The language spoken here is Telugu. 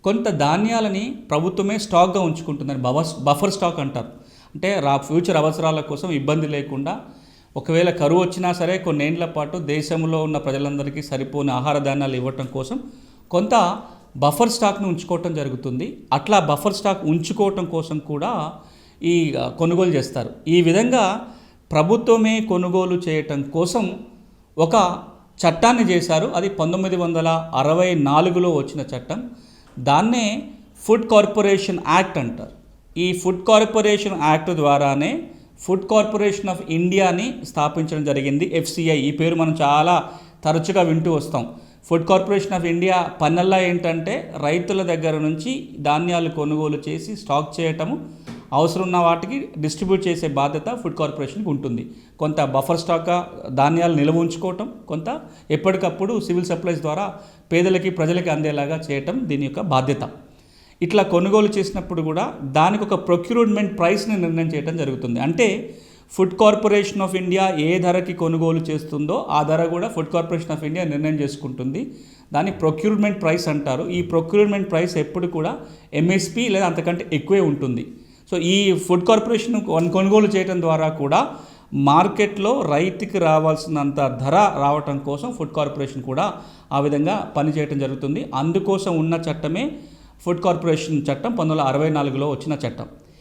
కొంత ధాన్యాలని ప్రభుత్వమే స్టాక్గా ఉంచుకుంటుందని బఫర్ స్టాక్ అంటారు. అంటే ఫ్యూచర్ అవసరాల కోసం ఇబ్బంది లేకుండా ఒకవేళ కరువు వచ్చినా సరే కొన్నేళ్ల పాటు దేశంలో ఉన్న ప్రజలందరికీ సరిపోని ఆహార ధాన్యాలు ఇవ్వటం కోసం కొంత బఫర్ స్టాక్ను ఉంచుకోవటం జరుగుతుంది. అట్లా బఫర్ స్టాక్ ఉంచుకోవటం కోసం కూడా ఈ కొనుగోలు చేస్తారు. ఈ విధంగా ప్రభుత్వమే కొనుగోలు చేయటం కోసం ఒక చట్టాన్ని చేశారు. అది 1964లో వచ్చిన చట్టం. దాన్నే ఫుడ్ కార్పొరేషన్ యాక్ట్ అంటారు. ఈ ఫుడ్ కార్పొరేషన్ యాక్ట్ ద్వారానే ఫుడ్ కార్పొరేషన్ ఆఫ్ ఇండియాని స్థాపించడం జరిగింది. FCI ఈ పేరు మనం చాలా తరచుగా వింటూ వస్తాం. ఫుడ్ కార్పొరేషన్ ఆఫ్ ఇండియా పన్నల్లా ఏంటంటే రైతుల దగ్గర నుంచి ధాన్యాలు కొనుగోలు చేసి స్టాక్ చేయటము, అవసరం ఉన్న వాటికి డిస్ట్రిబ్యూట్ చేసే బాధ్యత ఫుడ్ కార్పొరేషన్కి ఉంటుంది. కొంత బఫర్ స్టాక్గా ధాన్యాలు నిల్వ ఉంచుకోవటం, కొంత ఎప్పటికప్పుడు సివిల్ సప్లైస్ ద్వారా పేదలకి ప్రజలకి అందేలాగా చేయటం దీని యొక్క బాధ్యత. ఇట్లా కొనుగోలు చేసినప్పుడు కూడా దానికి ఒక ప్రొక్యూర్మెంట్ ప్రైస్ని నిర్ణయం చేయడం జరుగుతుంది. అంటే ఫుడ్ కార్పొరేషన్ ఆఫ్ ఇండియా ఏ ధరకి కొనుగోలు చేస్తుందో ఆ ధర కూడా ఫుడ్ కార్పొరేషన్ ఆఫ్ ఇండియా నిర్ణయం చేసుకుంటుంది. దాన్ని ప్రొక్యూర్మెంట్ ప్రైస్ అంటారు. ఈ ప్రొక్యూర్మెంట్ ప్రైస్ ఎప్పుడు కూడా MSP లేదా అంతకంటే ఎక్కువే ఉంటుంది. సో ఈ ఫుడ్ కార్పొరేషన్ కొనుగోలు చేయడం ద్వారా కూడా మార్కెట్లో రైతుకి రావాల్సినంత ధర రావటం కోసం ఫుడ్ కార్పొరేషన్ కూడా ఆ విధంగా పనిచేయటం జరుగుతుంది. అందుకోసం ఉన్న చట్టమే ఫుడ్ కార్పొరేషన్ చట్టం 1964లో వచ్చిన చట్టం.